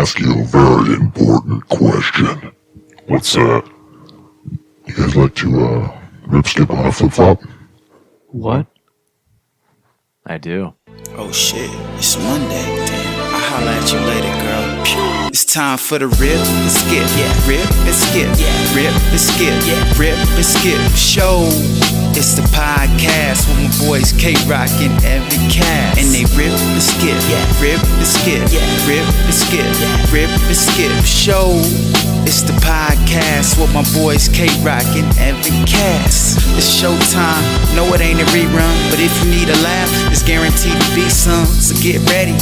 ask you a very important question. What's that? You guys like to rip skip on a flip-flop? What? I do. Oh shit, it's Monday. Damn, I'll holler at you later, girl. Pew. It's time for the rip and skip. Yeah, rip and skip. Yeah, rip and skip. Yeah, rip and skip. Show. It's the podcast with my boys K-Rock and Evan Cass. And they rip and skip. Yeah, rip and skip. Yeah, rip and skip. Yeah, rip and skip. Show. It's the podcast with my boys K-Rock and Evan Cass. It's showtime. No, it ain't a rerun, but if you need a laugh, it's guaranteed to be some. So get ready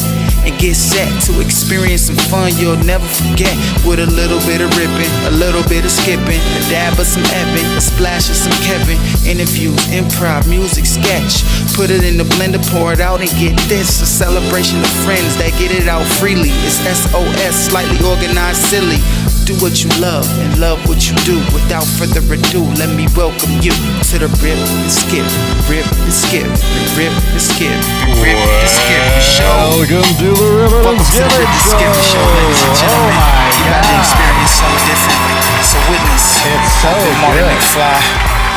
and get set to experience some fun you'll never forget. With a little bit of ripping, a little bit of skipping, a dab of some Evan, a splash of some Kevin. Interviews, improv, music, sketch. Put it in the blender, pour it out and get this. A celebration of friends that get it out freely. It's SOS, slightly organized, silly. Do what you love and love what you do. Without further ado, let me welcome you to the rip and skip, rip and skip, rip and skip, rip and skip show. Welcome to the Rip and Skip Show, ladies and gentlemen. You got to experience something different. So witness. It's so Marty good. McFly.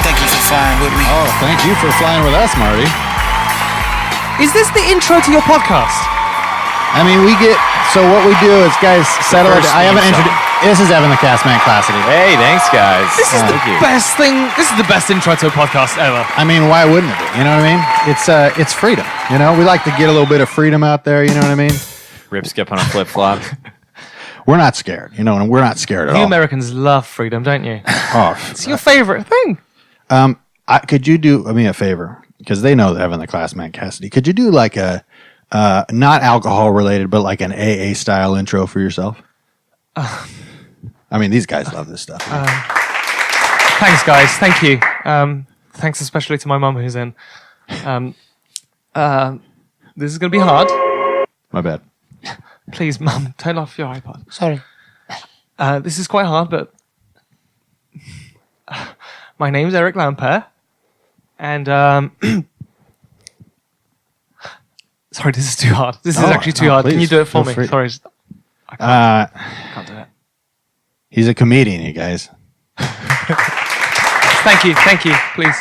Thank you for flying with me. Oh, thank you for flying with us, Marty. Is this the intro to your podcast? I mean, so what we do is, guys, settle it. first I haven't theme song. introduced. This is Evan the Castman Classity. Hey, thanks, guys. This is the Thank you. best thing. This is the best intro to a podcast ever. I mean, why wouldn't it be? You know what I mean? It's freedom. You know, we like to get a little bit of freedom out there. You know what I mean? Rip skip on a flip flop. We're not scared. You know, and we're not scared at You all. Americans love freedom, don't you? Oh, It's your favorite thing. could you do me a favor? Because they know Evan the Classman Cassidy. Could you do like a not alcohol related, but like an AA style intro for yourself? I mean, these guys love this stuff. Thanks, guys. Thank you. Thanks especially to my mum who's in. This is going to be hard. My bad. Please, mum, turn off your iPod. Sorry. This is quite hard, but my name's Eric Lampaert, and sorry, this is too hard. This is actually too hard. Can please, you do it for feel me? free. Sorry, I can't do it. He's a comedian, you guys. Thank you, please.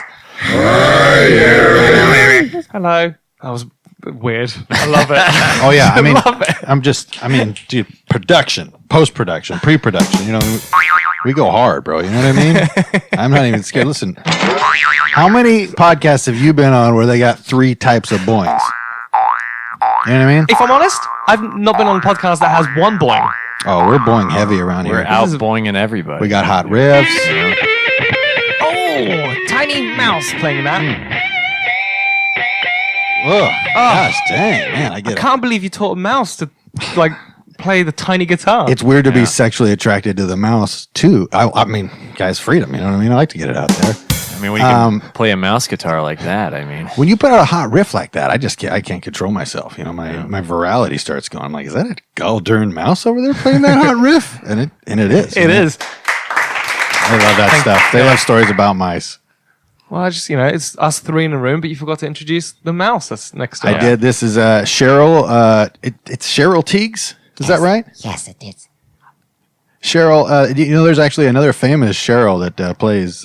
Hello. That was weird. I love it. Oh yeah, I mean, love it. dude, production, post-production, pre-production. You know, we go hard, bro. You know what I mean? I'm not even scared. Listen, how many podcasts have you been on where they got 3 types of boings? You know what I mean? If I'm honest, I've not been on a podcast that has one boing. Oh, we're boing heavy around We're here. out boinging everybody. We got hot riffs. Oh, tiny mouse playing that. Ugh, gosh dang, man, I get it. Can't believe you taught a mouse to like play the tiny guitar. It's weird to be sexually attracted to the mouse too. I mean, guys, freedom. You know what I mean? I like to get it out there. I mean, when you can play a mouse guitar like that, I mean. When you put out a hot riff like that, I can't control myself. You know, my virality starts going. I'm like, is that a goddamn mouse over there playing that hot riff? And it is. It is. I love that stuff. They love stories about mice. Well, it's us 3 in a room, but you forgot to introduce the mouse that's next to us. I did. This is Cheryl. It's Cheryl Teagues. Is that right? Yes, it is. Cheryl. You know, there's actually another famous Cheryl that plays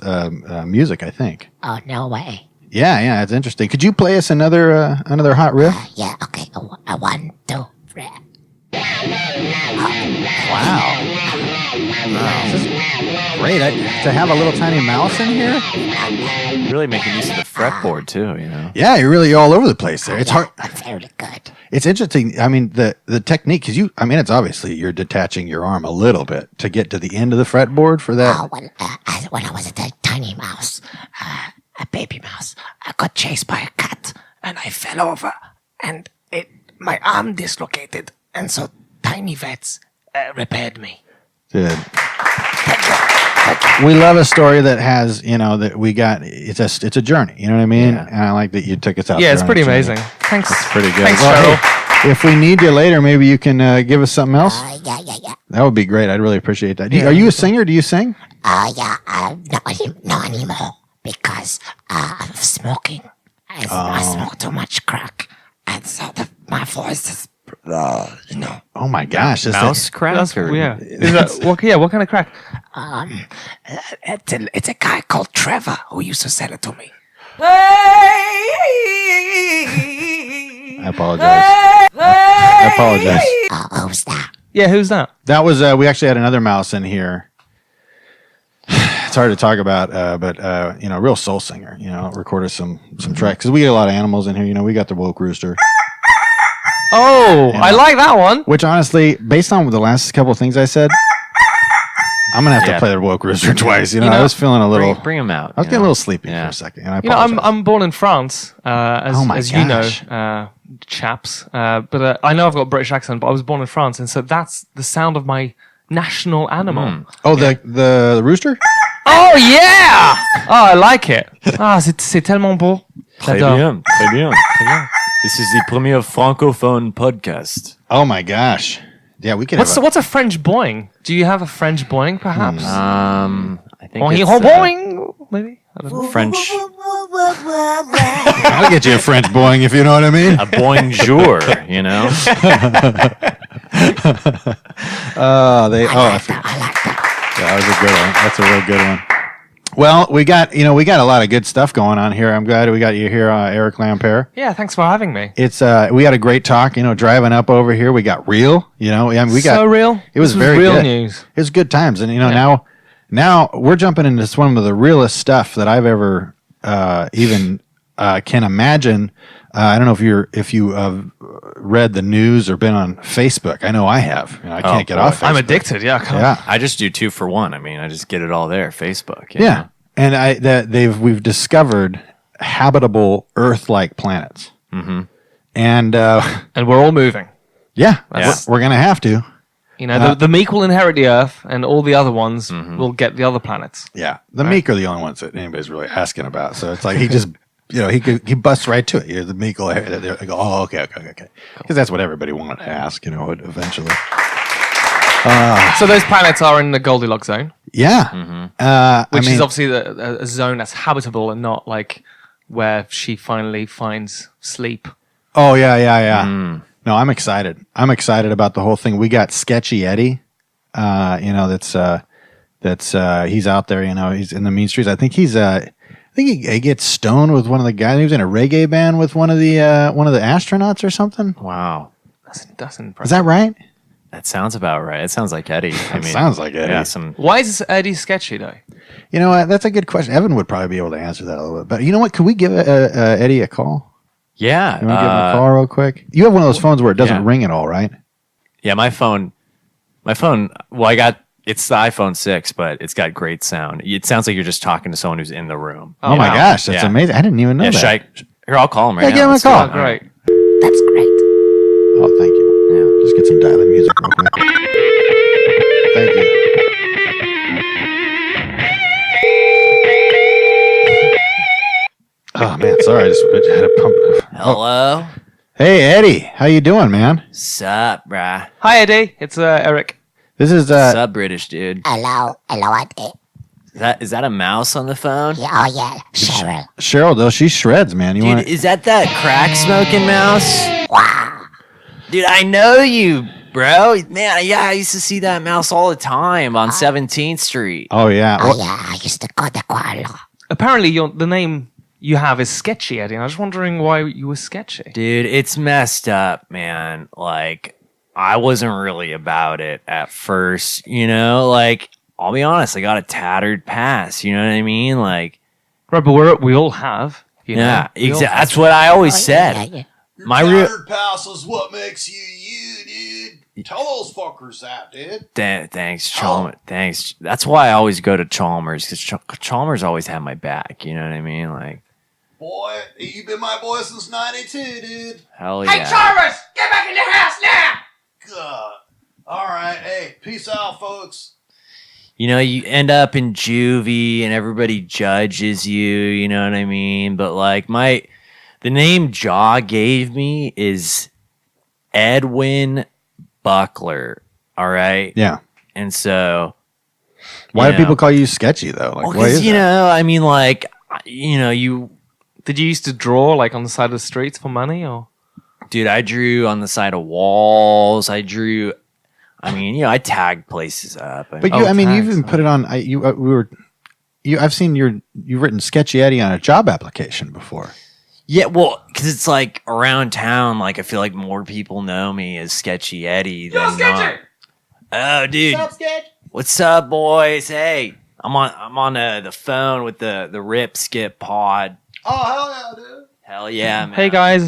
music. I think. Oh, no way. Yeah, it's interesting. Could you play us another hot riff? Yeah, okay. A 1, 2, 3. Wow. This is great. To have a little tiny mouse in here. Really making use of the fretboard, too, you know? Yeah, you're really all over the place there. It's hard. Very good. It's interesting. I mean, the technique, because it's obviously you're detaching your arm a little bit to get to the end of the fretboard for that. When I was a tiny mouse, a baby mouse, I got chased by a cat, and I fell over, and my arm dislocated, and so tiny vets repaired me. Good. Thank you. We love a story that has, that we got. It's a journey. You know what I mean? Yeah. And I like that you took us out. Yeah, there it's on pretty a journey. amazing. Thanks. It's pretty good. Thanks, Well, Cheryl. hey, if we need you later, maybe you can give us something else. Yeah. That would be great. I'd really appreciate that. Are you a singer? Do you sing? Not anymore, because of smoking. I smoke too much crack, and so my voice is No. Oh my gosh! Mouse crack? That's or- yeah. Is that what kind of crack? It's a guy called Trevor who used to sell it to me. I apologize. I apologize. Oh, who's that? Yeah, who's that? That was we actually had another mouse in here. It's hard to talk about, but real soul singer. Recorded some tracks because we get a lot of animals in here. We got the woke rooster, Oh, I like that one. which honestly, based on the last couple of things I said, I'm gonna have to play the woke rooster twice. I was feeling a little. Bring him out. I was getting a little sleepy for Yeah. a second, and I apologize. I'm born in France, as, Oh my as you know, gosh. chaps. But I know I've got a British accent, but I was born in France, and so that's the sound of my national animal. Oh, the rooster. Oh yeah! Oh, I like it. Ah, c'est tellement beau. Très J'adore. bien, très bien, très bien. This is the premier francophone podcast. Oh my gosh! Yeah, we could. What's a French boing? Do you have a French boing, perhaps? I think Boing, it's boing, maybe. I don't know. French. I'll get you a French boing if you know what I mean. A bonjour, I like that. Yeah, that was a good one. That's a real good one. Well, we got a lot of good stuff going on here. I'm glad we got you here, Eric Lampaert. Yeah, thanks for having me. It's we had a great talk. Driving up over here, we got real. We got so real. It was This very real good. news. It was good times, and now we're jumping into some of the realest stuff that I've ever even can imagine. I don't know if you have read the news or been on Facebook. I know I have. I can't get off Facebook. I'm addicted. Yeah, come on. Yeah. I just do 2 for 1. I mean, I just get it all there. Facebook. you Yeah, know? and we've discovered habitable Earth-like planets, and And we're all moving. yeah, Yeah. we're gonna have to. The meek will inherit the earth, and all the other ones will get the other planets. Yeah, the meek are the only ones that anybody's really asking about. So it's like he just, he busts right to it. The meek will. They go, oh, okay, because that's what everybody wanted to ask. Eventually. So those planets are in the Goldilocks zone, Yeah, which is obviously a zone that's habitable and not like where she finally finds sleep. Oh yeah. No, I'm excited. I'm excited about the whole thing. We got Sketchy Eddie. That's he's out there. He's in the mean streets. I think he gets stoned with one of the guys. He was in a reggae band with one of the astronauts or something. Wow. That's impressive. Is that right? That sounds about right. It sounds like Eddie. Sounds like Eddie. Yeah, Why is Eddie sketchy though? You know what? That's a good question. Evan would probably be able to answer that a little bit. But you know what? Could we give Eddie a call? yeah. You want to give him a call real quick? You have one of those phones where it doesn't ring at all, right? Yeah, my phone, well, it's the iPhone 6, but it's got great sound. It sounds like you're just talking to someone who's in the room. Oh my gosh, that's Yeah. amazing! I didn't even know Yeah, that. here, I'll call him right Yeah, now. give him a Let's do call. it. Oh, great. That's great. Oh, thank you. Yeah. Just get some dialing music real quick. Thank you. Oh man, sorry, I just had to pump. Hello? Hey Eddie, how you doing, man? Sup, brah? Hi Eddie, it's Eric. This is Sup, British dude? Hello, Eddie. Is that a mouse on the phone? Yeah, oh yeah, Cheryl. Cheryl. Though she shreds, man. You Dude, want? is that crack smoking mouse? Wow. Dude, I know you, bro. Man, yeah, I used to see that mouse all the time on 17th Street. Oh yeah. Oh Well, yeah, I used to go to Kuala. Apparently, the name you have is Sketchy Eddie. And I was wondering why you were sketchy. Dude, it's messed up, man. Like, I wasn't really about it at first, Like, I'll be honest, I got a tattered past, you know what I mean? Like, Right, but we all have. yeah, We all exactly. have. That's what I always Oh, said. yeah. My real past is what makes you, dude. Tell those fuckers that, dude. thanks, Chalmers. Thanks. That's why I always go to Chalmers because Chalmers always had my back. You know what I mean? Like, Boy, you've been my boy since 92, dude. hell yeah. Chalmers, get back in the house now. God. All right, hey, peace out, folks. You end up in juvie and everybody judges you. You know what I mean? But like the name Jaw gave me is Edwin Buckler. All right. yeah. And so, Why do know. people call you sketchy though? Like, well, why is because that? I mean, like, you Did you used to draw like on the side of the streets for money, or? dude, I drew on the side of walls. I I tagged places up. But you've tags, even put it on. I've seen you've written Sketchy Eddie on a job application before. Yeah, well, because it's like around town, like I feel like more people know me as Sketchy Eddie than not. Oh, dude, what's up, boys? Hey, I'm on the phone with the Rip Skip Pod. Oh, hell yeah, dude! Hell yeah, man. Hey guys,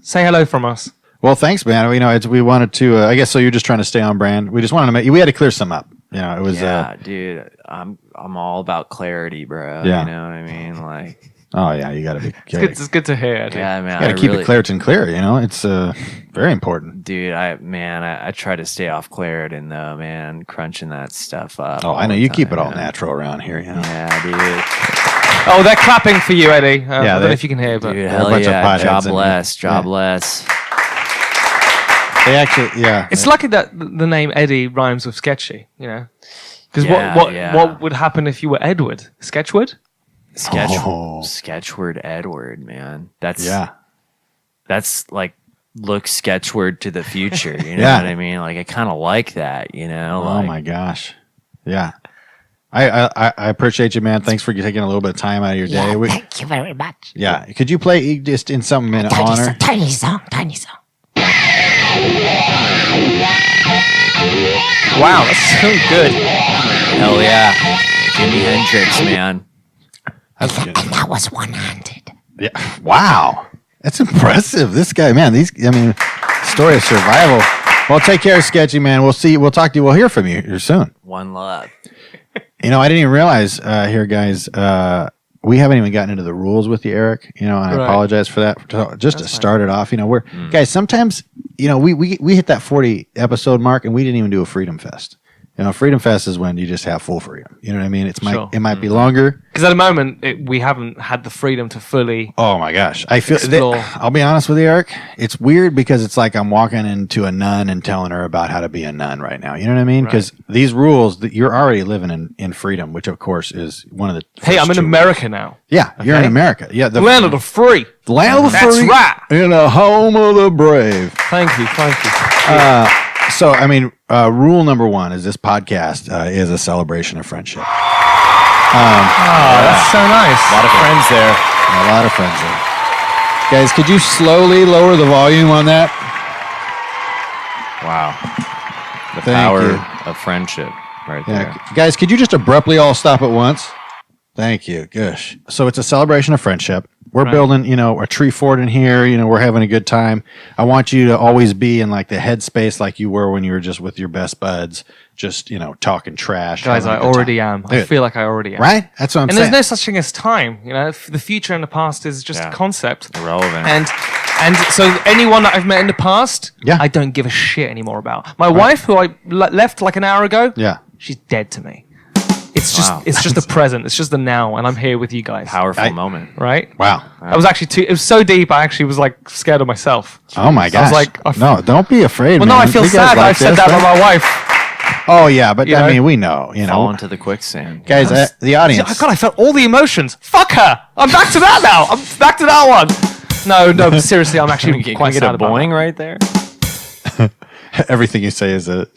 say hello from us. Well, thanks, man. We wanted to. I guess so. You're just trying to stay on brand. We just wanted to we had to clear some up. It was. Yeah, dude. I'm all about clarity, bro. Yeah. You know what I mean? Like. Oh yeah, you got to be. It's good to hear. Dude. Yeah, man. You got to keep it Claritin clear. It's very important. Dude, I try to stay off Claritin though, man. Crunching that stuff up. Oh, I know you keep it all natural around here. Yeah, dude. Oh, they're clapping for you, Eddie. I don't know they- if you can hear, but Dude, a hell bunch of yeah. potheads Job in less. here. Job Yeah. less. They actually, yeah. it's lucky that the name Eddie rhymes with sketchy. Because Yeah, what would happen if you were Edward? Sketchwood? Sketchword Edward, man. That's like look sketchword to the future. You know Yeah. what I mean? Like I kind of like that. Oh my gosh. Yeah. I appreciate you, man. Thanks for taking a little bit of time out of your day. Yeah, thank you very much. Yeah. Could you play just in some minute honor? Tiny song. Wow, that's so good. Hell yeah, Jimi Hendrix, man. That's good. And that was one-handed. Yeah. Wow. That's impressive. This guy, man, story of survival. Well, take care, Sketchy, man. We'll talk to you. We'll hear from you here soon. One love. I didn't even realize here, guys, we haven't even gotten into the rules with you, Eric, and I apologize for that. Just to start it off, we're guys, sometimes, we hit that 40 episode mark and we didn't even do a Freedom Fest. Freedom Fest is when you just have full freedom. You know what I mean? It might be longer. Because at the moment, we haven't had the freedom to fully. Oh my gosh. I feel Explore. I'll be honest with you, Eric. It's weird because it's like I'm walking into a nun and telling her about how to be a nun right now. You know what I mean? Because these rules that you're already living in freedom, which of course is one of the. Hey, I'm in America now. Yeah, you're in America. Yeah, The land of the free. the land of the That's free. right. In a home of the brave. Thank you. So, rule number one is this podcast is a celebration of friendship. That's so nice. A lot of friends there. A lot of friends there. Guys, could you slowly lower the volume on that? Wow. The Thank power you. of friendship, right Yeah. there. Guys, could you just abruptly all stop at once? Thank you. Gosh. So it's a celebration of friendship. We're building, a tree fort in here. We're having a good time. I want you to always be in like the headspace like you were when you were just with your best buds, just, talking trash. Guys, having I a good already time. am. I feel like I already am. Right? That's what I'm And saying. there's no such thing as time. The future and the past is just a concept. Irrelevant. And so anyone that I've met in the past, I don't give a shit anymore about. My wife, who I left like an hour ago, she's dead to me. It's just the present. It's just the now, and I'm here with you guys. Powerful moment. Right? Wow. I was actually it was so deep. I actually was like scared of myself. Oh my gosh. like, no, don't be afraid. Well, man. no, I feel You guys sad. like I've said this, that right? about my wife. Oh yeah, but You know? we know, Fall into the quicksand. guys, the audience. God, I felt all the emotions. Fuck her. I'm back to that now. I'm back to that one. No, seriously, I'm actually Can quite we get sad a about boing that. right there? Everything you say is a.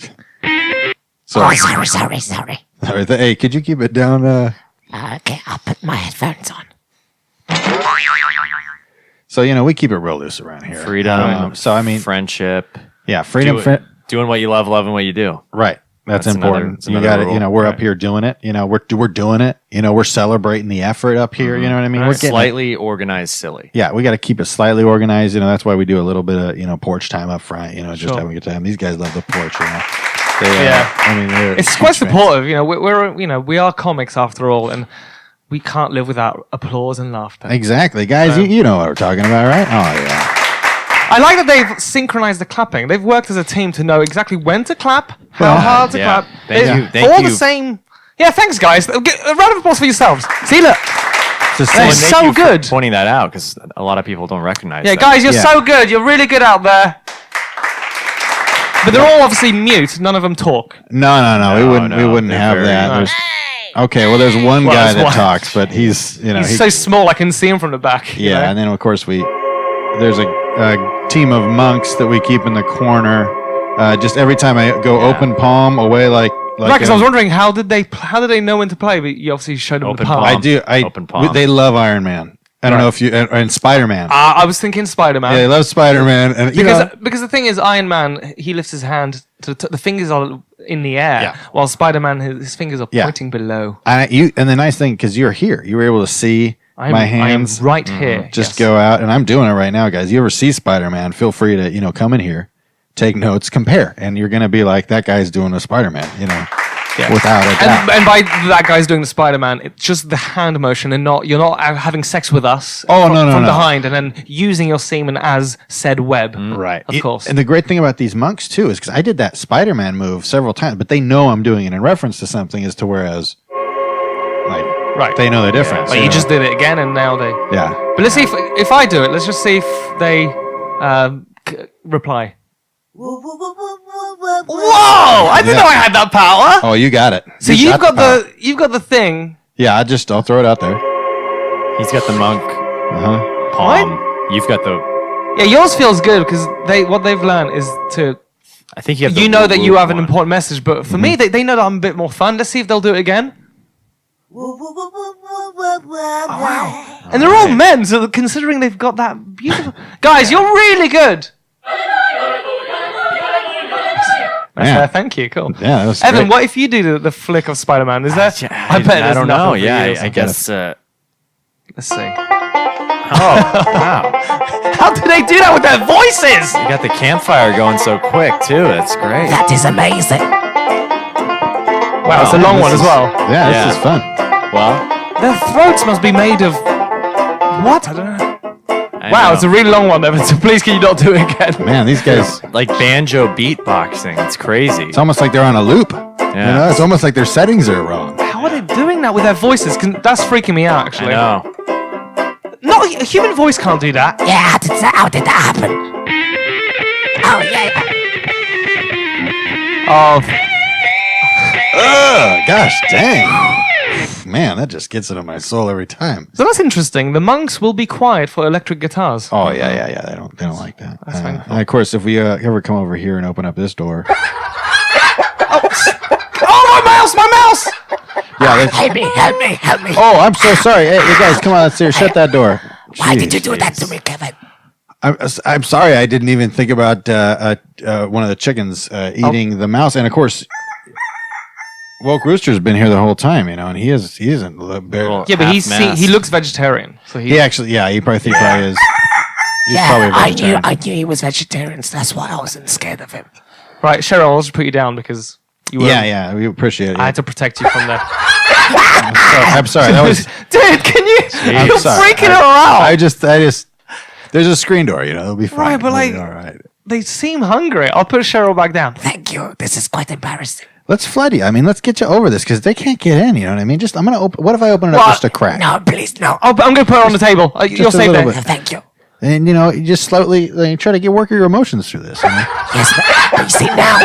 Oh, Sorry. sorry. Sorry. Hey, could you keep it down? Okay, I'll put my headphones on. So we keep it real loose around here. Freedom. Friendship. Yeah, freedom. Doing what you love, loving what you do. Right. That's important. it's You another got it. rule. We're up Right. here doing it. We're doing it. We're celebrating the effort up here. You know what I mean? We're getting Slightly organized, silly. Yeah, we got to keep it slightly organized. That's why we do a little bit of porch time up front. Just Sure. having a good time. These guys love the porch. They, Yeah. It's quite huge fans. supportive. We are comics after all, and we can't live without applause and laughter. Exactly, guys. You know what we're talking about, right? Oh yeah. I like that they've synchronized the clapping. They've worked as a team to know exactly when to clap, how hard to Yeah. clap. Thank They're you. Thank all you. the same. Yeah, thanks, guys. A round of applause for yourselves. See, look. It's the They're same. so good. Pointing that out because a lot of people don't recognize. Yeah, that. guys, you're Yeah. so good. You're really good out there. But they're all obviously mute. None of them talk. No. We wouldn't they're have very that. nice. Okay, well, there's one Well, guy there's that one. talks, but he's He's so small, I can see him from the back. you yeah, know? and then of course we there's a team of monks that we keep in the corner. Just every time I go open palm away, like right, because I was wondering how did they know when to play? But you obviously showed them Open the palm. palm. I do. Open palm. They love Iron Man. I don't know if you and Spider-Man. I was thinking Spider-Man. Yeah, they love Spider-Man, and Because the thing is, Iron Man, he lifts his hand to the fingers are in the air, while Spider-Man his fingers are pointing below. and the nice thing, because you're here, you were able to see my hands I'm right here. just go out, and I'm doing it right now, guys. You ever see Spider-Man? Feel free to come in here, take notes, compare, and you're gonna be like, that guy's doing a Spider-Man, without a doubt. And by that guy's doing the Spider-Man, it's just the hand motion, and you're not having sex with us. No, from no. behind, and then using your semen as said web. Right. Of course. And the great thing about these monks too is because I did that Spider-Man move several times, but they know I'm doing it in reference to something, as to whereas, like, they know the difference. Like you just did it again, and now they. Yeah. But let's see if I do it. Let's just see if they reply. Whoa! I didn't know I had that power. Oh, you got it. So you've got the thing. Yeah, I'll throw it out there. He's got the monk palm. You've got the. Yeah, yours feels good because what they've learned is to. I think you have. You know that you have an important message, but for me, they know that I'm a bit more fun. Let's see if they'll do it again. Oh, wow! And they're all men, so considering they've got that beautiful. Guys, you're really good. Thank you. Cool. Yeah, that was Evan, great. what if you do the flick of Spider-Man? Is there? I bet I don't know. Yeah, I guess. Let's see. Oh, wow! How do they do that with their voices? You got the campfire going so quick too. That's great. That is amazing. Wow, it's a long one as well. Yeah, this is fun. Well, Their throats must be made of what? I don't know. I Wow, know. it's a really long one, Evan. So please, can you not do it again? Man, these guys. Like banjo beatboxing. It's crazy. It's almost like they're on a loop. Yeah. It's almost like their settings are wrong. How are they doing that with their voices? That's freaking me out, I actually. know. No, a human voice can't do that. Yeah, how did that happen? Oh, yeah. Oh, Gosh, dang. Man, that just gets into my soul every time. so that's interesting. The monks will be quiet for electric guitars. Oh yeah. They don't like that. That's fine. And of course, if we ever come over here and open up this door, Oh, my mouse! yeah. Help me. Oh, I'm so sorry. Hey, you guys, come on, let's see. Shut that door. Why did you do that to me, Kevin? I'm sorry. I didn't even think about one of the chickens eating the mouse, and of course. Woke Rooster's been here the whole time, and he isn't barely. Yeah, but Half-mast. he looks vegetarian. So He actually, he probably is. He's Yeah, probably a I vegetarian. knew he was vegetarian, so that's why I wasn't scared of him. Right, Cheryl, I'll just put you down because you were. Yeah, we appreciate it. I had to protect you from that. I'm sorry. That was. Dude, can you? I'm You're sorry. freaking her out. I just. There's a screen door. It'll be fine. Right, but It'll be like- all right. They seem hungry. I'll put Cheryl back down. Thank you. This is quite embarrassing. Let's flood you. I mean, let's get you over this because they can't get in. You know what I mean? I'm gonna open. What if I open it up What? just a crack? No, please, no. I'm going to put her on the table. You'll a save little that. bit. Thank you. And you just slowly try to work your emotions through this. Yes, but you see now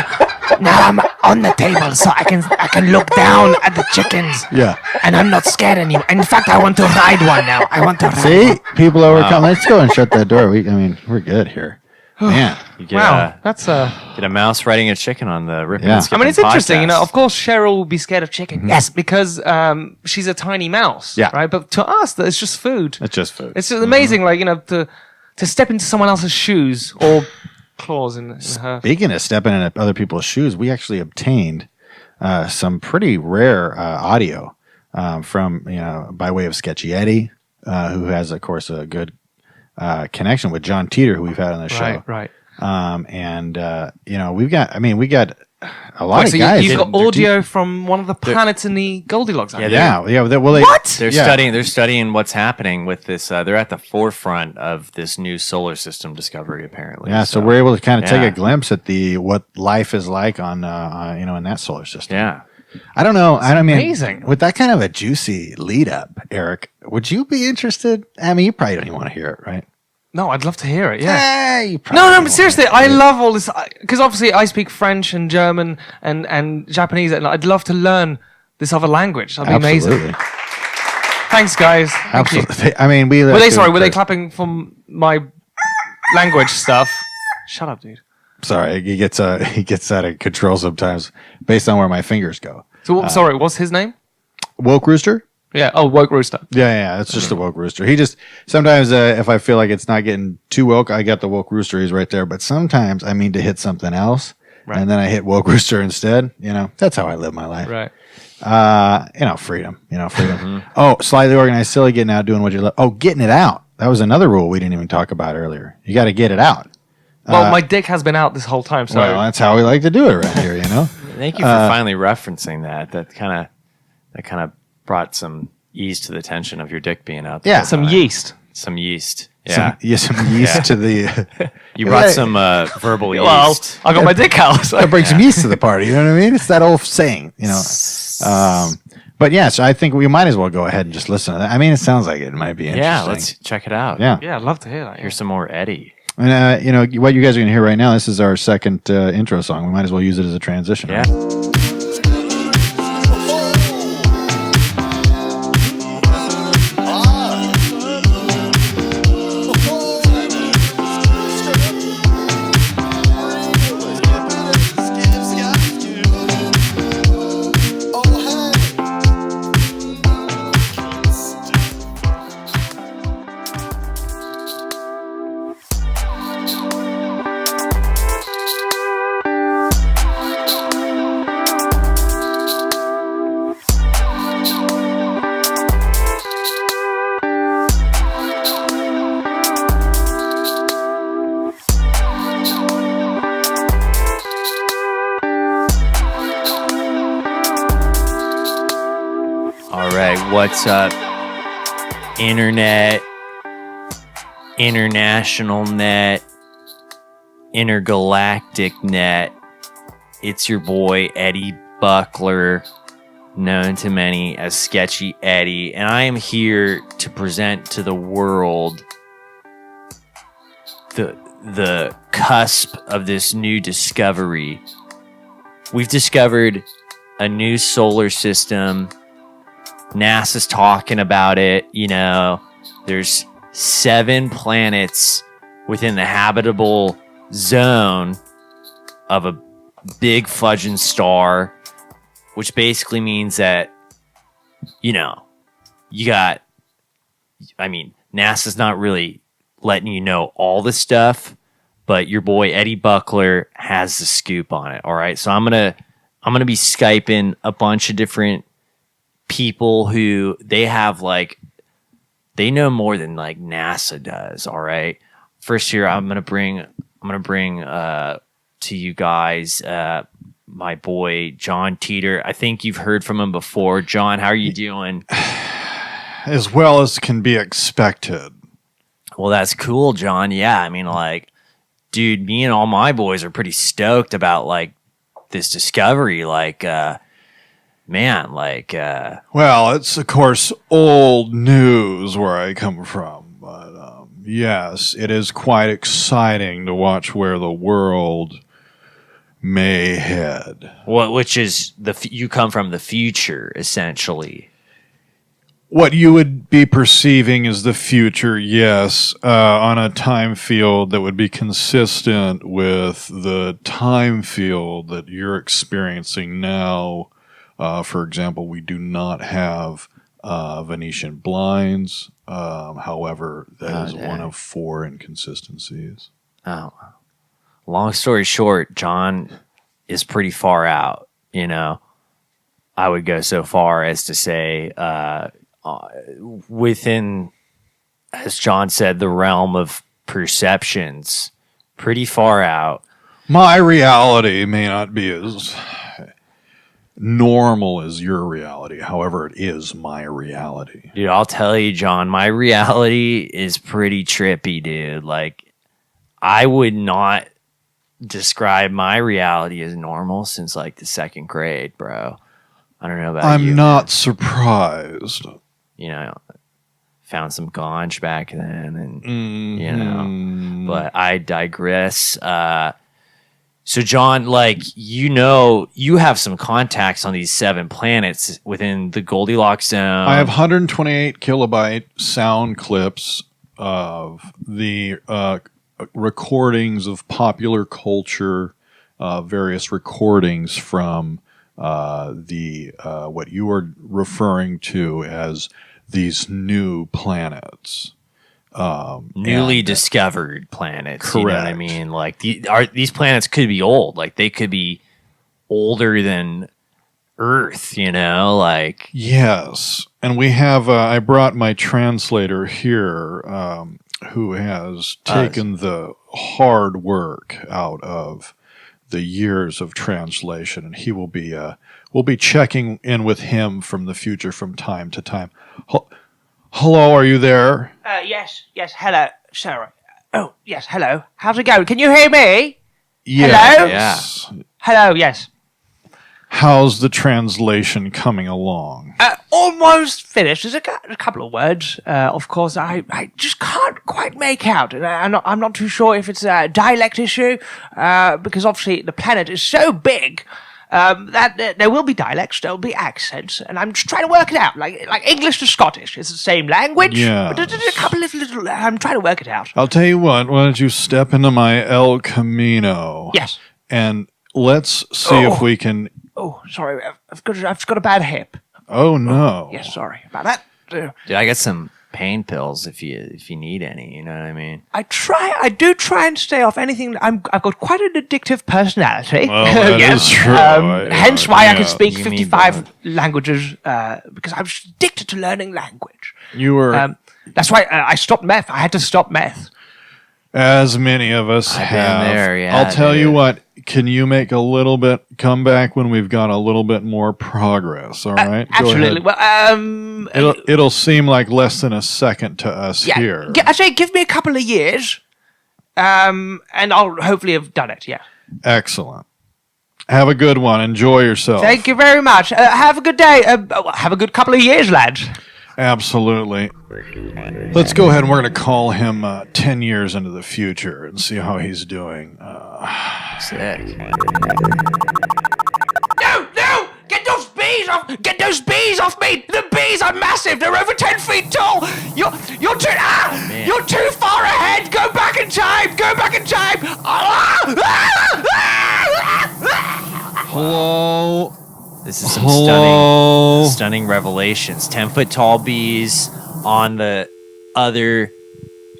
I'm on the table, so I can look down at the chickens. Yeah. And I'm not scared anymore. In fact, I want to ride one now. I want to ride See, one. people overcome. Let's go and shut that door. We're good here. Man. You get, Wow, that's get a mouse riding a chicken on the Ripping Yeah. and I Skipping mean, it's interesting. podcast. Of course, Cheryl will be scared of chicken. Yes, because she's a tiny mouse. Yeah. Right. But to us, it's just food. It's just food. It's just amazing, to step into someone else's shoes or claws in her. Speaking of stepping in other people's shoes, we actually obtained some pretty rare audio from by way of Sketchy Eddie, who has, of course, a good connection with John Teeter, who we've had on the show. Right. We got a lot So of guys. you've got audio from one of the planets in the Goldilocks. Yeah, Yeah. What? They're Yeah. studying. They're studying what's happening with this. They're at the forefront of this new solar system discovery, apparently. Yeah, so we're able to kind of take yeah. a glimpse at what life is like on in that solar system. Yeah. I don't know. I mean, amazing. with that kind of a juicy lead up, Eric, would you be interested? I mean, you probably don't even want to hear it, right? No, I'd love to hear it. Yeah. You probably No, don't but seriously, wanna I hear it. love all this because obviously I speak French and German and Japanese, and I'd love to learn this other language. That'd be amazing. Absolutely. Thanks, guys. Thank you. Absolutely. I mean, Were they clapping from my language stuff. Shut up, dude. Sorry, he gets out of control sometimes based on where my fingers go. So, sorry, what's his name? Woke Rooster? Yeah. Oh, Woke Rooster. Yeah. It's just a woke rooster. He just sometimes if I feel like it's not getting too woke, I got the woke rooster. He's right there. But sometimes I mean to hit something else, and then I hit woke rooster instead. That's how I live my life. Right. Freedom. Oh, slightly organized, silly, getting out, doing what you love. Oh, getting it out. That was another rule we didn't even talk about earlier. You got to get it out. Well, my dick has been out this whole time. So that's how we like to do it around here. Thank you for finally referencing that. That kind of brought some ease to the tension of your dick being out there. Yeah, some yeast. Some yeast. Yeah. Some yeast to the. You brought some verbal yeast. Well, I got my dick out. So. I bring some yeast to the party. You know what I mean? It's that old saying. But yeah, so I think we might as well go ahead and just listen to that. I mean, it sounds like it might be interesting. Yeah, let's check it out. Yeah, I'd love to hear that. Here's some more Eddie. And what you guys are going to hear right now, this is our second intro song. We might as well use it as a transition. Yeah. Right? What's up, internet, international net, intergalactic net? It's your boy Eddie Buckler, known to many as Sketchy Eddie, and I am here to present to the world the cusp of this new discovery. We've discovered a new solar system. NASA's talking about it. There's 7 planets within the habitable zone of a big fudging star, which basically means that, NASA's not really letting you know all the stuff, but your boy Eddie Buckler has the scoop on it. All right. So I'm going to be Skyping a bunch of different people who they know more than like NASA does. All right. First here, I'm gonna bring to you guys my boy John Teeter. I think you've heard from him before. John, how are you doing? As well as can be expected. Well, that's cool, John. Yeah, dude, me and all my boys are pretty stoked about this discovery. Well, it's of course old news where I come from, but yes, it is quite exciting to watch where the world may head. Which is you come from the future, essentially. What you would be perceiving is the future, yes, on a time field that would be consistent with the time field that you're experiencing now. For example, we do not have Venetian blinds. However, that is one of 4 inconsistencies. Oh, long story short, John is pretty far out. I would go so far as to say within, as John said, the realm of perceptions, pretty far out. My reality may not be as normal as your reality. However, it is my reality. Dude, I'll tell you, John, my reality is pretty trippy, dude. I would not describe my reality as normal since the 2nd grade, bro. I don't know about you. I'm not surprised. Found some ganj back then, and but I digress. So, John, you have some contacts on these 7 planets within the Goldilocks zone. I have 128 kilobyte sound clips of the recordings of popular culture, various recordings from what you are referring to as these new planets. Newly discovered planets. Correct. You know what I mean? Like these planets could be old. Like they could be older than Earth, you know, like. Yes. And we have, I brought my translator here, who has taken the hard work out of the years of translation, and he will be, we'll be checking in with him from the future from time to time. Hello, are you there? Yes, hello. Sorry. Oh, yes, hello. How's it going? Can you hear me? Yes. Yeah. Hello, yes. How's the translation coming along? Almost finished. There's a couple of words. Of course, I just can't quite make out. And I'm not too sure if it's a dialect issue, because obviously the planet is so big that there will be dialects, there will be accents, and I'm just trying to work it out. Like English to Scottish, it's the same language, but there's a couple of little. I'm trying to work it out. I'll tell you what. Why don't you step into my El Camino? Yes. And let's see if we can. Oh, sorry, I've got a bad hip. Oh no. Yes, sorry about that. Dude, I got some pain pills if you need any. You know what I mean? I do try and stay off anything. I've got quite an addictive personality. Well, that is true. Hence why I can speak You mean 55 languages, because I was addicted to learning language. You were, That's why I stopped meth. I had to stop meth. as many of us I've have. been there, yeah, I'll tell you dude. what. Can you make a little bit come back when we've got a little bit more progress? All right. Go Absolutely. ahead. Well, It'll seem like less than a second to us yeah. here. I say, give me a couple of years, and I'll hopefully have done it. Yeah. Excellent. Have a good one. Enjoy yourself. Thank you very much. Have a good day. Have a good couple of years, lads. Absolutely. Let's go ahead and we're going to call him 10 years into the future and see how he's doing. Sick. No! Get those bees off! Get those bees off me! The bees are massive. They're over 10 feet tall. You're too far ahead. Go back in time. Hello? This is some Hello? stunning revelations. 10-foot tall bees on the other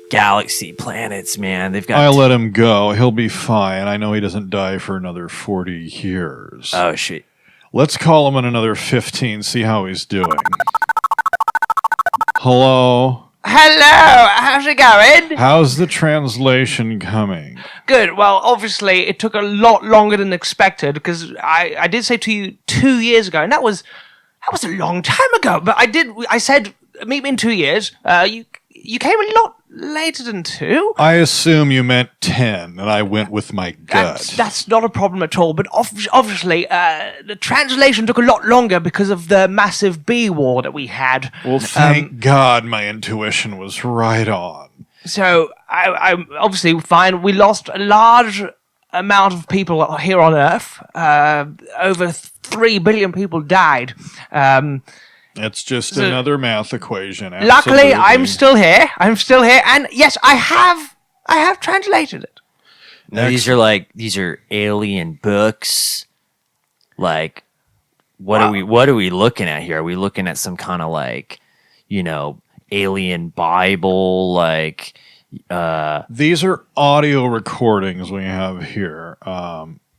galaxy planets, man. They've got. I let him go. He'll be fine. I know he doesn't die for another 40 years. Oh shit! Let's call him in another 15, see how he's doing. Hello? Hello. How's it going? How's the translation coming? Good. Well, obviously, it took a lot longer than expected because I did say to you 2 years ago, and that was a long time ago. But I said meet me in 2 years. You came a lot later than 2. I assume you meant 10, and I went with my gut. That's not a problem at all. But obviously, the translation took a lot longer because of the massive bee war that we had. Well, thank God my intuition was right on. So I'm obviously fine. We lost a large amount of people here on Earth. Over 3 billion people died. It's just another math equation. Luckily, Absolutely. I'm still here, and yes, I have translated it. No, these are alien books. Like, what are we looking at here? Are we looking at some kind of like, alien Bible? Like, these are audio recordings we have here.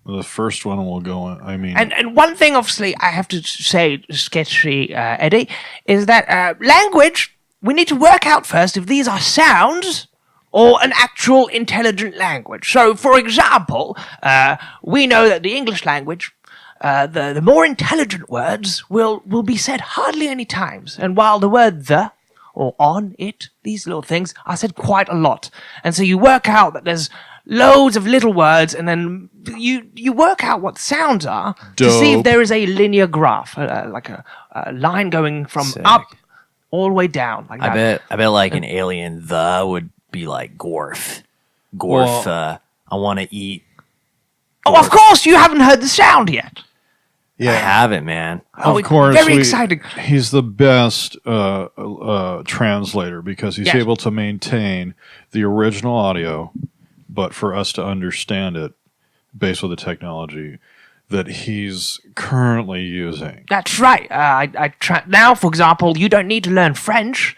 The first one will go in. And one thing, obviously, I have to say, Sketchy Eddie, is that language, we need to work out first if these are sounds or an actual intelligent language. So, for example, we know that the English language, the more intelligent words will be said hardly any times. And while the word the or on, it, these little things are said quite a lot. And so you work out that there's loads of little words, and then you work out what sounds are to see if there is a linear graph, like a line going from up all the way down. Like that. I bet like an alien the would be like Gorf. Gorf, I want to eat. Oh, of course, you haven't heard the sound yet. Yeah, I haven't, man. Of course, very exciting. He's the best translator because he's able to maintain the original audio but for us to understand it based on the technology that he's currently using. That's right. Now, for example, you don't need to learn French.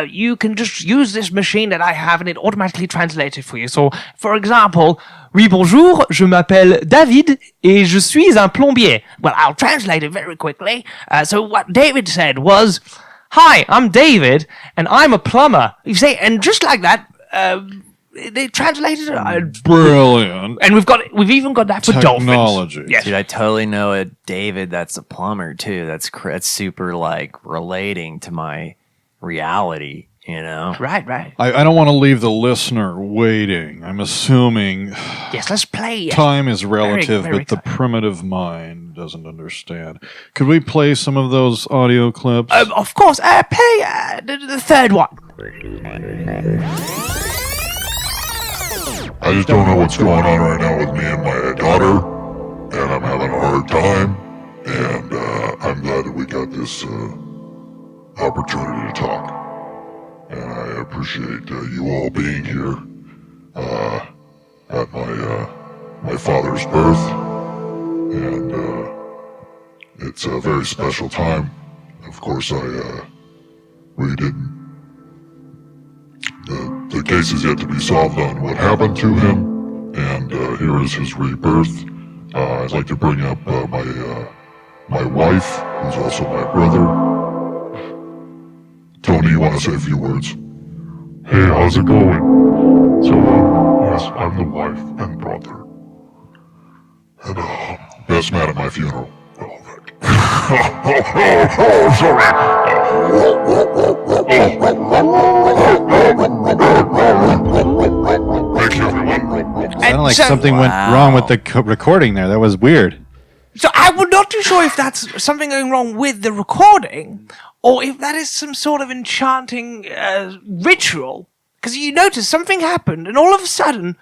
You can just use this machine that I have and it automatically translates it for you. So, for example, oui, bonjour, je m'appelle David et je suis un plombier. Well, I'll translate it very quickly. So what David said was, hi, I'm David and I'm a plumber. You see, and just like that, they translated it. Brilliant. And we've even got that for technology. Dolphins. Yes. Dude, I totally know a David that's a plumber too. That's super like relating to my reality, you know? Right. I don't want to leave the listener waiting. I'm assuming Yes, let's play. time is relative, very but the primitive mind doesn't understand. Could we play some of those audio clips? Of course. Play the third one. I just don't know what's going on right now with me and my daughter, and I'm having a hard time, and I'm glad that we got this opportunity to talk. And I appreciate you all being here at my father's birth, and it's a very special time. Of course, we didn't. The case is yet to be solved on what happened to him, and here is his rebirth. I'd like to bring up my wife, who's also my brother. Tony, you want to say a few words? Hey, how's it going? So, yes, I'm the wife and brother. And, best man at my funeral. Oh, sorry. Thank you, everyone. Sounded like something went wrong with the recording there. That was weird. So I'm not too sure if that's something going wrong with the recording, or if that is some sort of enchanting ritual. Because you notice something happened, and all of a sudden,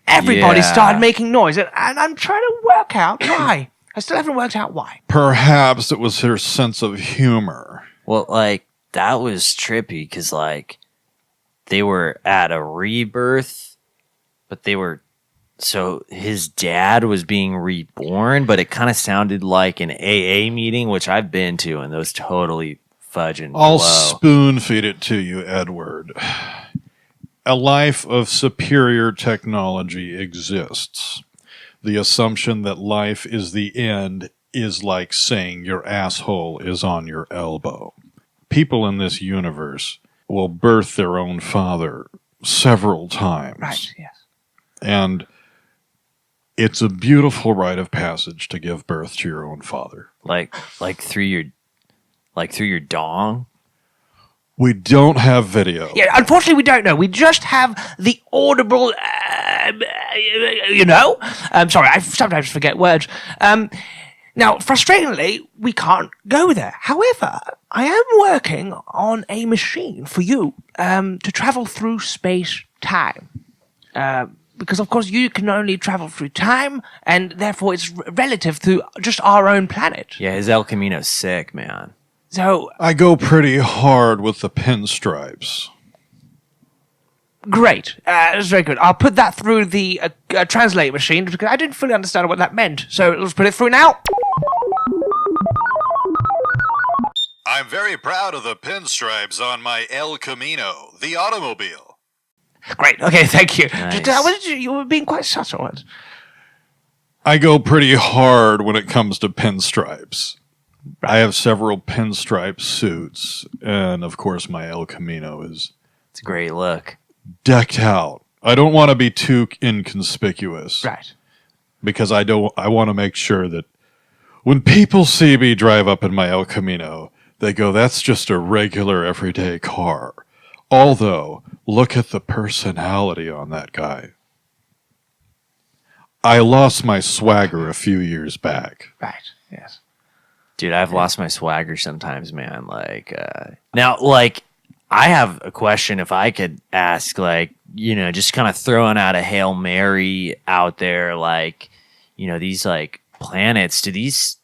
everybody started making noise, and I'm trying to work out why. I still haven't worked out why. Perhaps it was her sense of humor. Well, like, that was trippy because, like, they were at a rebirth, but they were... So his dad was being reborn, but it kind of sounded like an AA meeting, which I've been to, and those totally fudge and I'll blow. spoon feed it to you, Edward. A life of superior technology exists. The assumption that life is the end is like saying your asshole is on your elbow. People in this universe will birth their own father several times. Right, yes. And it's a beautiful rite of passage to give birth to your own father. Like through your dong. We don't have video. Yeah, unfortunately, we don't know. We just have the audible, sorry, I sometimes forget words. Now, frustratingly, we can't go there. However, I am working on a machine for you to travel through space-time. Because, of course, you can only travel through time, and therefore it's relative to just our own planet. Yeah, his El Camino's sick, man. So I go pretty hard with the pinstripes. great. That's very good. I'll put that through the translate machine because I didn't fully understand what that meant. So let's put it through now. I'm very proud of the pinstripes on my El Camino, the automobile. Great. Okay, thank you. Nice. You were being quite subtle. I go pretty hard when it comes to pinstripes. I have several pinstripe suits, and of course my El Camino is It's a great look. decked out. I don't want to be too inconspicuous. Right. Because I want to make sure that when people see me drive up in my El Camino, they go, that's just a regular everyday car. Although, look at the personality on that guy. I lost my swagger a few years back. Right. Yes. Dude, I've lost my swagger sometimes, man. Like, now, like, I have a question if I could ask, like, you know, just kind of throwing out a Hail Mary out there, like, you know, these, like, planets, do these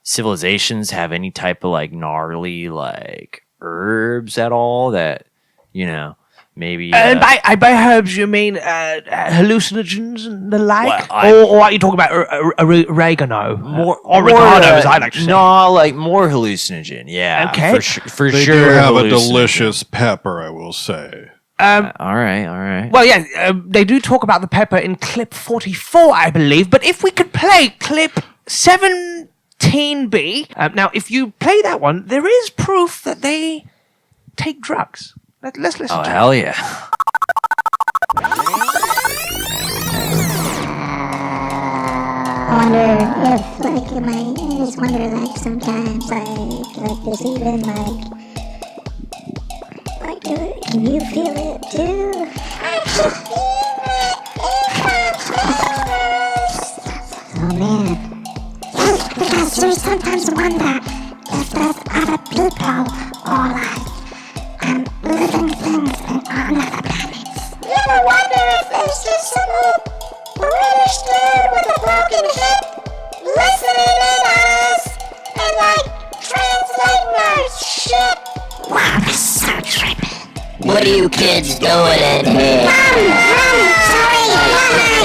civilizations have any type of, like, gnarly, like, herbs at all that, you know, maybe. And by herbs, you mean hallucinogens and the like? Well, or are you talking about oregano? more oregano, as I like to say. No, like more hallucinogen. Yeah. Okay. For They sure. do have a hallucinogen. delicious pepper, I will say. All right. Well, yeah, they do talk about the pepper in clip 44, I believe. But if we could play clip 17B. Now, if you play that one, there is proof that they take drugs. Let's listen Oh, to hell yeah. I wonder if, like, I just wonder, like, sometimes, like, there's even, like, can you feel it, too? I can feel it in my shoulders. Oh, man. Because we sometimes wonder if there's other people, or, like, living things on other planets. You ever wonder if there's just some old British dude with a broken hip listening in on us and, like, translating our shit? Wow, this is so trippy. What are you kids doing in here? Sorry,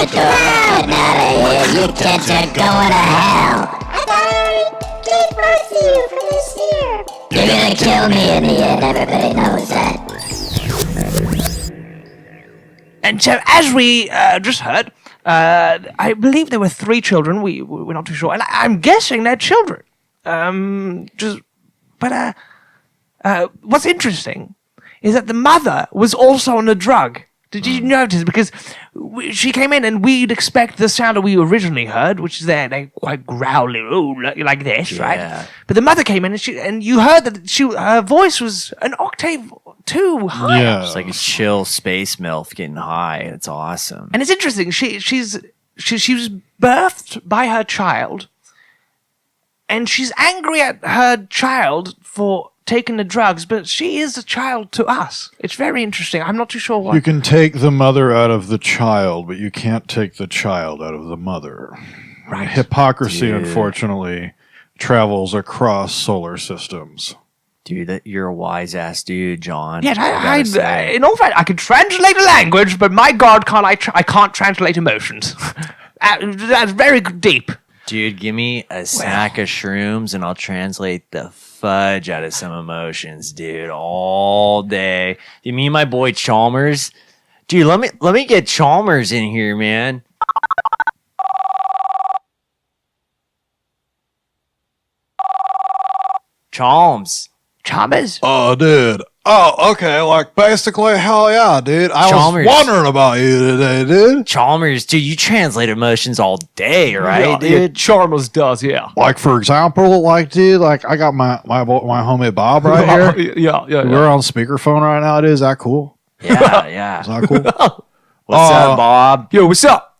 Get the fucking out of here. You kids are going to hell. I thought I already gave birth to you for this year. You're gonna kill me in the end. Everybody knows that. And so, as we just heard, I believe there were 3 children. We're not too sure. And I'm guessing they're children. What's interesting is that the mother was also on a drug. Did you notice? Because she came in and we'd expect the sound that we originally heard, which is they quite growly, like this, right? But the mother came in and you heard that her voice was an octave too high. Yeah. It's like a chill space MILF getting high. It's awesome. And it's interesting. She was birthed by her child, and she's angry at her child for taking the drugs, but she is a child to us. It's very interesting. I'm not too sure why. You can take the mother out of the child, but you can't take the child out of the mother. Right. Hypocrisy, unfortunately, travels across solar systems. Dude, you're a wise ass dude, John. Yes, I gotta say. in all fact, I can translate a language, but my God, I can't translate emotions. That's very deep. Dude, give me a sack of shrooms and I'll translate the fudge out of some emotions, dude, all day. You mean my boy Chalmers? Dude, let me get Chalmers in here, man. Chalmers. Oh, dude. Oh, okay. Like, basically, hell yeah, dude. I Chalmers. was wondering about you today, dude. Chalmers, dude, you translate emotions all day, right, dude? Yeah, Chalmers does, yeah. Like, for example, like, dude, like, I got my homie Bob right here. Yeah. We're on speakerphone right now, dude. Is that cool? Yeah. Is that cool? What's up, Bob? Yo, what's up?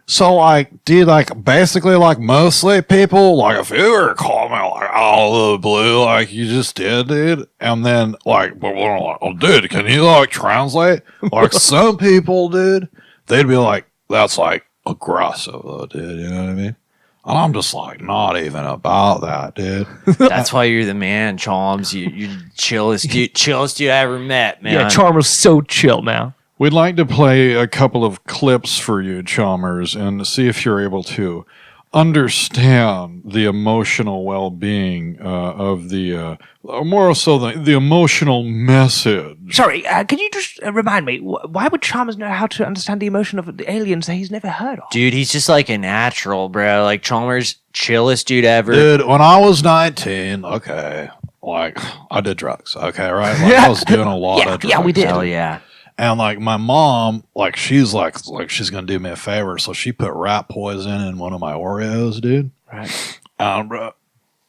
So, like, dude, like, basically, like, mostly people, like, if you were to call me, like, out of the blue, like, you just did, dude, and then, like, but we're like, oh, dude, can you, like, translate? Like, some people, dude, they'd be like, that's, like, aggressive, though, dude, you know what I mean? And I'm just, like, not even about that, dude. That's why you're the man, Chalmers. You're chillest dude I ever met, man. Yeah, Chalmers so chill now. We'd like to play a couple of clips for you, Chalmers, and see if you're able to understand the emotional well-being of the, more so the emotional message. Sorry, can you just remind me, why would Chalmers know how to understand the emotion of the aliens that he's never heard of? Dude, he's just like a natural, bro. Like, Chalmers, chillest dude ever. Dude, when I was 19, okay, like, I did drugs, okay, right? Like, I was doing a lot of drugs. Yeah, we did. Hell yeah. And, like, my mom, like, she's like she's going to do me a favor. So she put rat poison in one of my Oreos, dude. Right. Bro,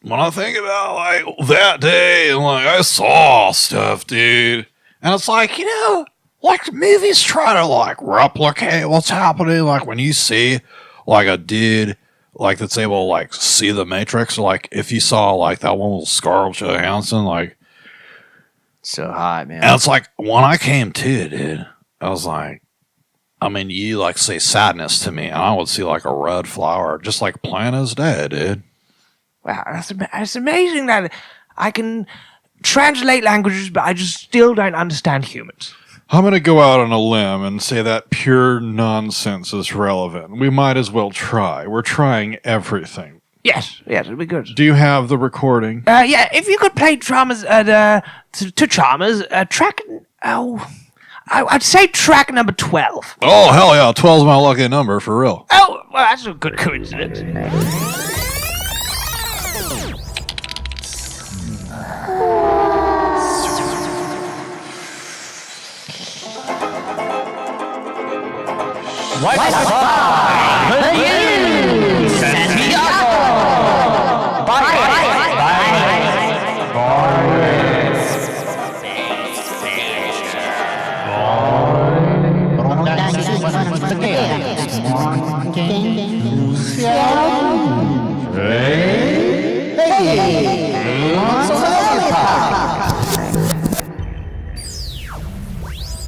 when I think about, like, that day, and, like, I saw stuff, dude. And it's like, you know, like, movies try to, like, replicate what's happening. Like, when you see, like, a dude, like, that's able to, like, see the Matrix. Like, if you saw, like, that one with Scarlett Johansson, like, so hot, man. and it's like, when I came to, dude, I was like, I mean, you, like, say sadness to me, and I would see, like, a red flower, just like plain as day, dude. Wow, that's amazing that I can translate languages, but I just still don't understand humans. I'm going to go out on a limb and say that pure nonsense is relevant. We might as well try. We're trying everything. Yes, it'd be good. Do you have the recording? Yeah, if you could play Chalmers to Chalmers, track. Oh, I'd say track number 12. Oh, hell yeah. 12's my lucky number, for real. Oh, well, that's a good coincidence.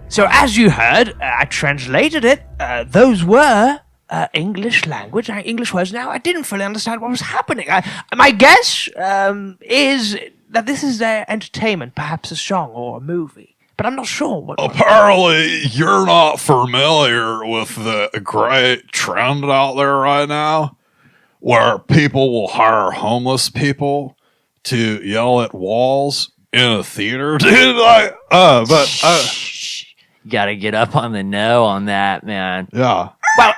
So as you heard, I translated it. Those were English language, English words. Now, I didn't fully understand what was happening. My guess is that this is their entertainment, perhaps a song or a movie. But I'm not sure what. Apparently, you're not familiar with the great trend out there right now where people will hire homeless people to yell at walls in a theater. Dude, You gotta get up on the know on that, man. Yeah. Well,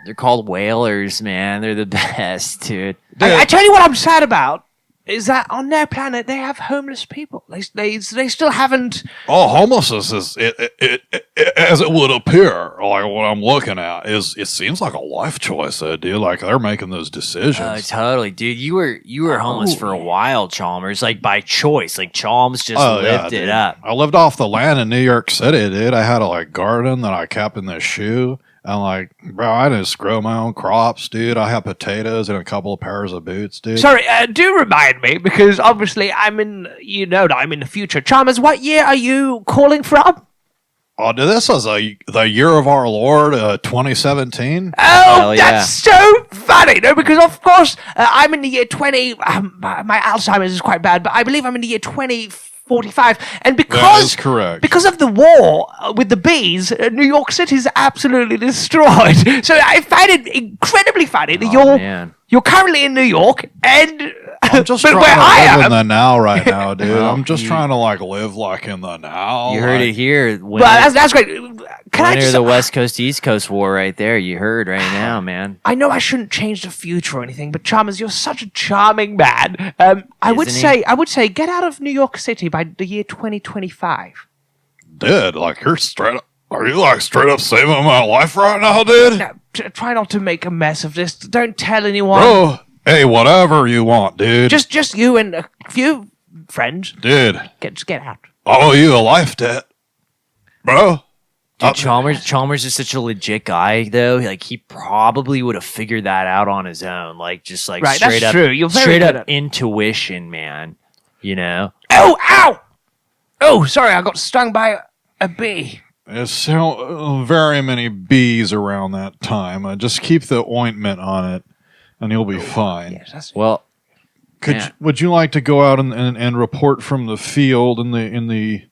they're called whalers, man. They're the best, dude. I tell you what I'm sad about is that on their planet they have homeless people. They still haven't. Oh, homelessness is as it would appear. Like what I'm looking at is it seems like a life choice, dude. Like they're making those decisions. Totally, dude. You were homeless for a while, Chalmers, like by choice. Like Chalmers just lived it up. I lived off the land in New York City, dude. I had a garden that I kept in this shoe. And bro, I just grow my own crops, dude. I have potatoes and a couple of pairs of boots, dude. Sorry, do remind me, because obviously I'm in the future. Chalmers, what year are you calling from? Oh, dude, this was the year of our Lord, 2017. Oh, that's so funny. No, because of course I'm in the year 20. My Alzheimer's is quite bad, but I believe I'm in the year 2045, and that is correct. Because of the war with the bees, New York City is absolutely destroyed. So I find it incredibly funny that you're currently in New York, and I'm just trying to live in the now right now, dude. I'm just trying to live in the now. You heard it here. Well, that's great. Winner the West Coast East Coast war right there. You heard right now, man. I know I shouldn't change the future or anything, but Chalmers, you're such a charming man. I would say get out of New York City by the year 2025. Dude, you're straight up. Are you straight up saving my life right now, dude? No, try not to make a mess of this. Don't tell anyone. Bro, hey, whatever you want, dude. Just you and a few friends. Dude. Just get out. I owe you a life debt. Bro. Dude, Chalmers is such a legit guy, though. He probably would have figured that out on his own. Right, straight that's up, true. You're very straight good up intuition, man. You know? Oh, ow! Oh, sorry, I got stung by a bee. There's so very many bees around that time. Just keep the ointment on it, and you'll be fine. Yes, well, would you like to go out and report from the field in the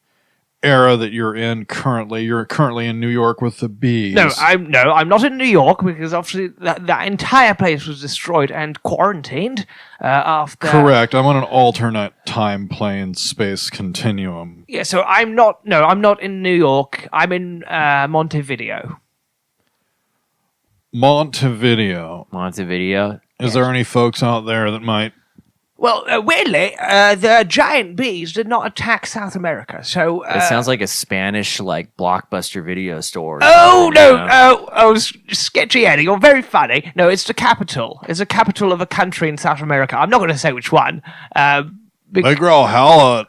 era that you're in currently? You're currently in New York with the bees. No, I'm not in New York because obviously that entire place was destroyed and quarantined after. Correct. I'm on an alternate time plane space continuum. Yeah, so I'm not in New York. I'm in Montevideo. Montevideo. Is there any folks out there that might? Well, weirdly, the giant bees did not attack South America, so... it sounds like a Spanish, Blockbuster video store. Oh, no! Sketchy Eddie, you're very funny. No, it's the capital. It's the capital of a country in South America. I'm not going to say which one. They grow hella,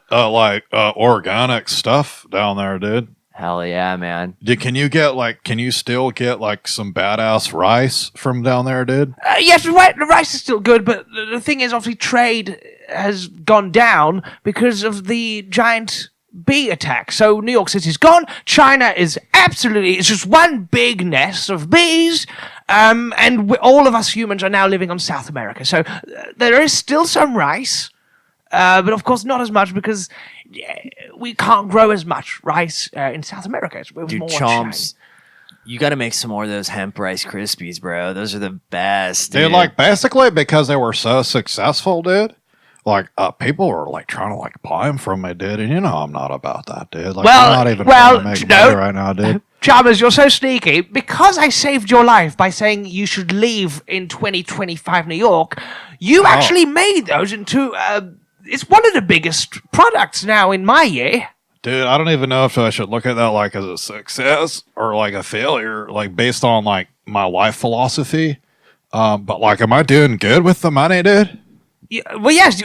organic stuff down there, dude. Hell yeah, man. Can you still get some badass rice from down there, dude? Yes, the rice is still good, but the thing is, obviously, trade has gone down because of the giant bee attack. So New York City's gone. China is it's just one big nest of bees. And all of us humans are now living on South America. So there is still some rice. But of course not as much because we can't grow as much rice in South America. It's Dude, more Chomps, you got to make some more of those hemp Rice Krispies, bro. Those are the best, dude. Like basically because they were so successful, dude. Like people were like trying to like buy them from me, dude. And you know I'm not about that, dude. Like I'm not even trying to make money right now, dude. Chalmers, you're so sneaky. Because I saved your life by saying you should leave in 2025 New York, you actually made those into. It's one of the biggest products now in my year. Dude, I don't even know if I should look at that like as a success or like a failure, like based on like my life philosophy. But like, am I doing good with the money, dude? Yeah, well, yes,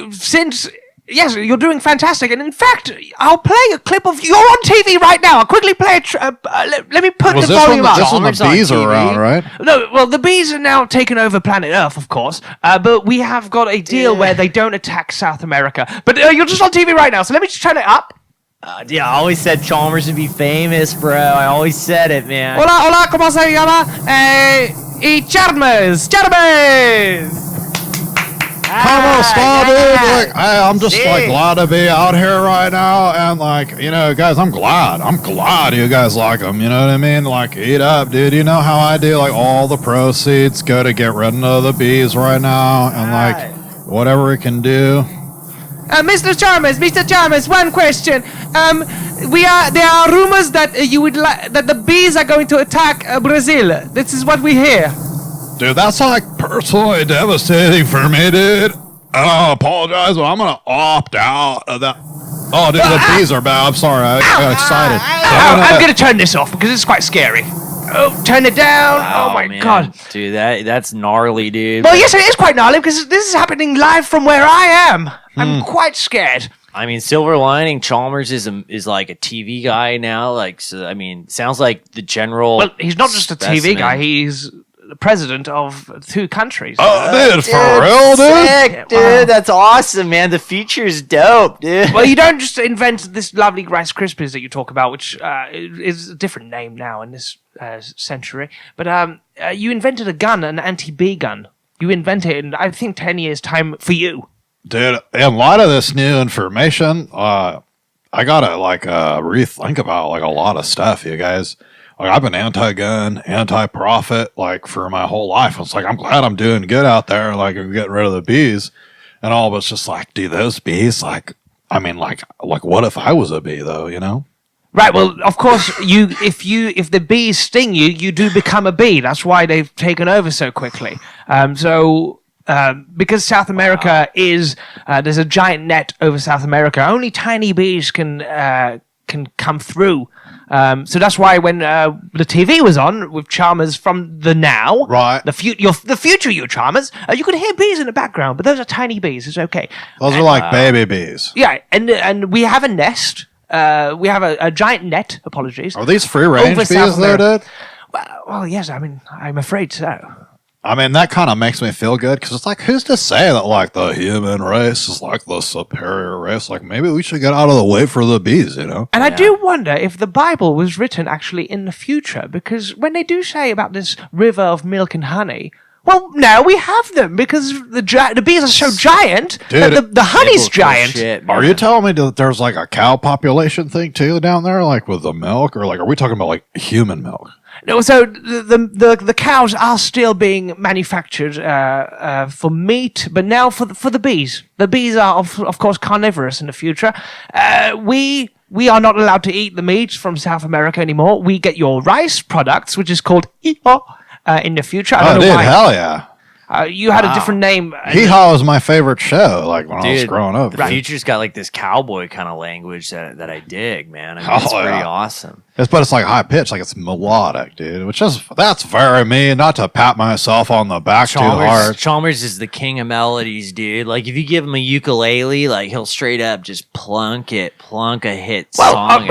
yes, you're doing fantastic. And in fact, I'll play a clip of you're on TV right now. I'll quickly play let me put the volume up. This when the bees are around, right? No, well, the bees are now taken over planet Earth, of course. But we have got a deal where they don't attack South America. But you're just on TV right now, so let me just turn it up. Yeah, I always said Chalmers would be famous, bro. I always said it, man. Hola, ¿cómo se llama? Y Chalmers. Come on, stop it! Like, I'm just like glad to be out here right now, and like guys, I'm glad you guys like them. You know what I mean? Like, eat up, dude. You know how I do? Like, all the proceeds go to get rid of the bees right now, and like whatever it can do. Mr. Chalmers, one question. There are rumors that that the bees are going to attack Brazil. This is what we hear. Dude, that's like personally devastating for me, dude. I apologize, but I'm gonna opt out of that. Oh, dude, the bees are bad. I'm sorry, I got excited. I'm gonna turn this off because it's quite scary. Oh, turn it down. Oh my God. Dude, that's gnarly, dude. Well, yes, it is quite gnarly because this is happening live from where I am. I'm quite scared. I mean, silver lining, Chalmers is like a TV guy now. Like, so I mean, sounds like the general. Well, he's not just a TV guy. He's the president of 2 countries. Oh, dude, for real, dude? Sick, dude. That's awesome, man. The feature's dope, dude. Well, you don't just invent this lovely Rice Krispies that you talk about, which is a different name now in this century. But you invented a gun, an anti-bee gun. You invented it in, I think, 10 years' time for you. Dude, in light of this new information, I gotta rethink about like a lot of stuff, you guys. Like, I've been anti-gun, anti-profit, like, for my whole life. It's like, I'm glad I'm doing good out there. Like, I'm getting rid of the bees. And all of it's just like, dude, those bees, like, I mean, like, what if I was a bee, though, you know? Right, well, of course, if the bees sting you, you do become a bee. That's why they've taken over so quickly. Because South America is, there's a giant net over South America. Only tiny bees can come through. So that's why when the TV was on with Chalmers from the now, right? The future you Chalmers, you could hear bees in the background, but those are tiny bees. It's okay. Those are like baby bees. Yeah, and we have a nest. We have a giant net. Apologies. Are these free range bees, though, dude? Well, yes. I mean, I'm afraid so. I mean, that kind of makes me feel good because it's like, who's to say that like the human race is like the superior race? Like, maybe we should get out of the way for the bees, you know? And I do wonder if the Bible was written actually in the future, because when they do say about this river of milk and honey, well, now we have them because the bees are so giant that the honey's giant. Shit, are you telling me that there's like a cow population thing too down there, like with the milk, or like are we talking about like human milk? No, so the cows are still being manufactured for meat, but now for the bees. The bees are of course carnivorous in the future. We are not allowed to eat the meat from South America anymore. We get your rice products, which is called Hee-haw, in the future. I don't know why. Hell yeah. You had a different name. Hee-haw was my favorite show, like when I was growing up. The future's got like this cowboy kind of language that I dig, man. I mean, it's pretty awesome. But it's like high pitched, like it's melodic, dude. That's very mean. Not to pat myself on the back too hard. Chalmers is the king of melodies, dude. Like if you give him a ukulele, like he'll straight up just plunk a hit song.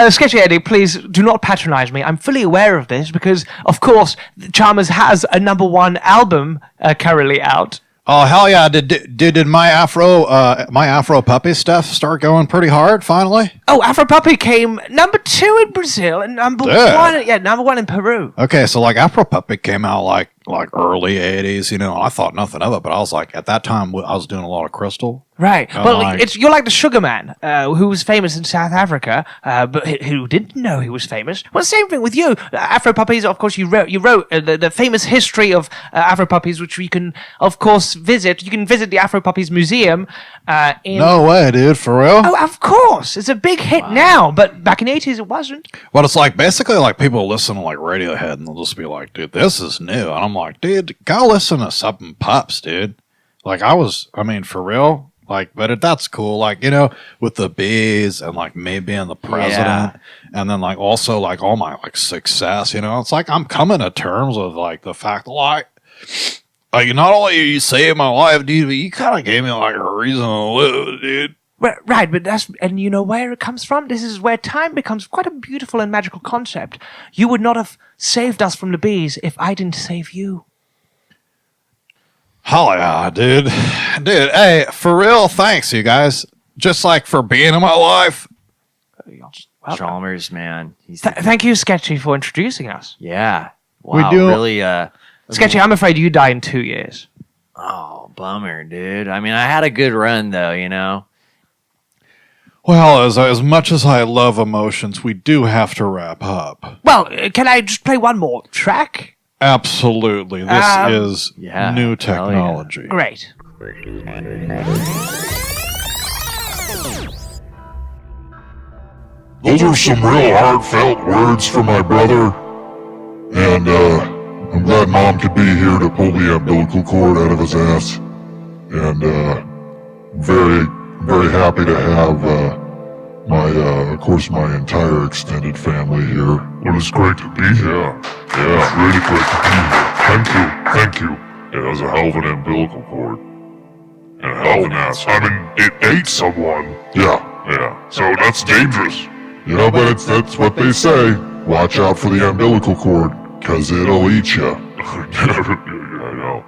Sketchy Eddie, please do not patronize me. I'm fully aware of this because, of course, Chalmers has a #1 album currently out. Oh hell yeah! Did my Afro Puppy stuff start going pretty hard finally? Oh, Afro Puppy came #2 in Brazil and #1, #1 in Peru. Okay, so like Afro Puppy came out like like early 80s, I thought nothing of it, but I was like, at that time, I was doing a lot of crystal. Right. And Well, like- you're like the Sugar Man, who was famous in South Africa, but who didn't know he was famous. Well, same thing with you. Afro Puppies, of course, you wrote the famous history of Afro Puppies, which we can, of course, visit. You can visit the Afro Puppies Museum. No way, dude, for real? Oh, of course. It's a big hit now, but back in the 80s, it wasn't. Well, it's like basically like people listen to like Radiohead and they'll just be like, dude, this is new. And I'm like, dude, go listen to something Pups, dude. Like for real. Like, but that's cool. Like, with the bees and like me being the president and then like also like all my like success, it's like I'm coming to terms with like the fact that like not only you saved my life, dude, but you kind of gave me like a reason to live, dude. Right, but and you know where it comes from? This is where time becomes quite a beautiful and magical concept. You would not have saved us from the bees if I didn't save you. Hell yeah, dude. Dude, hey, for real, thanks, you guys. Just like for being in my life. Chalmers, man. Thank you, Sketchy, for introducing us. Yeah. We Wow, do- really, Sketchy, I'm afraid you die in 2 years. oh, bummer, dude. I mean, I had a good run, though, Well, as much as I love emotions, we do have to wrap up. Well, can I just play one more track? Absolutely. This is yeah, new hell technology. Great. Those are some real heartfelt words from my brother. And I'm glad Mom could be here to pull the umbilical cord out of his ass. And very, very happy to have of course, my entire extended family here. Well, it's great to be here. Yeah, it's really great to be here. Thank you. It has a hell of an umbilical cord. And a hell of an ass. I mean, it ate someone. Yeah. Yeah, so that's dangerous. But that's what they say. Watch out for the umbilical cord, 'cause it'll eat you. Yeah, I know.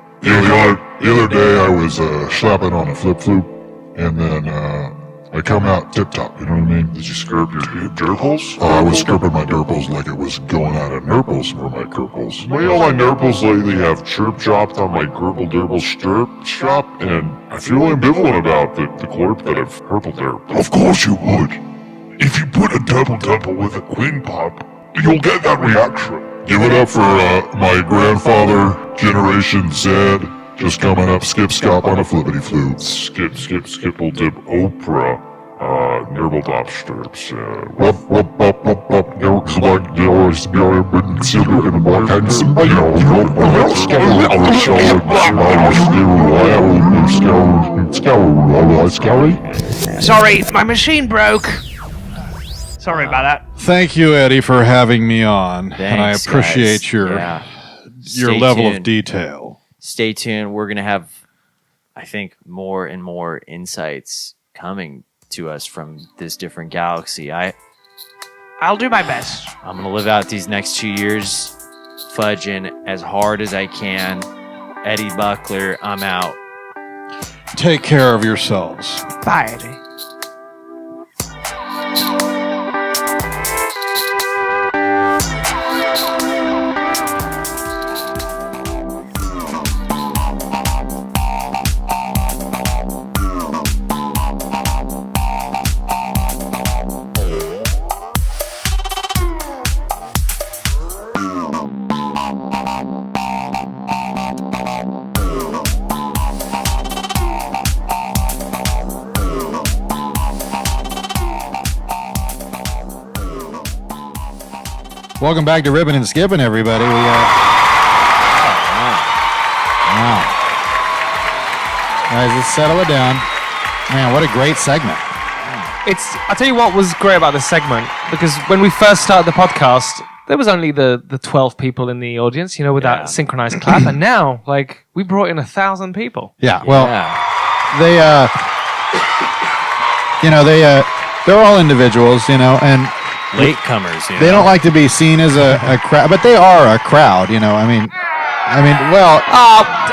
The other day I was slapping on a flip-floop, and then I come out tip-top, you know what I mean? Did you scrape your derples? I was scraping my derples like it was going out of nurples for my curples. All my nurples lately have chirp chopped on my gerbil derble stirp shop, and I feel ambivalent about the glurp that I've herpled there. Of course you would. If you put a double with a queen pop, you'll get that reaction. Give it up for my grandfather, Generation Z, just coming up skip-scop on a flippity-floo. Skipple dip Oprah, nurble dop stirps, Sorry, my machine broke. Sorry about that. Thank you, Eddie, for having me on. and I Thanks, appreciate guys. your Yeah. your Stay level of tuned. detail. Stay tuned. We're going to have, I think, more and more insights coming to us from this different galaxy. I'll do my best. I'm going to live out these next 2 years fudging as hard as I can. Eddie Buckler, I'm out. Take care of yourselves. Bye, Eddie. Welcome back to Ribbon and Skipping, everybody. Wow. Guys, let's settle it down. Man, what a great segment. I'll tell you what was great about this segment, because when we first started the podcast, there was only the 12 people in the audience, with that synchronized clap, and now, we brought in 1,000 people. Yeah, well, they're all individuals, and latecomers. They don't like to be seen as a crowd, but they are a crowd, I mean, well.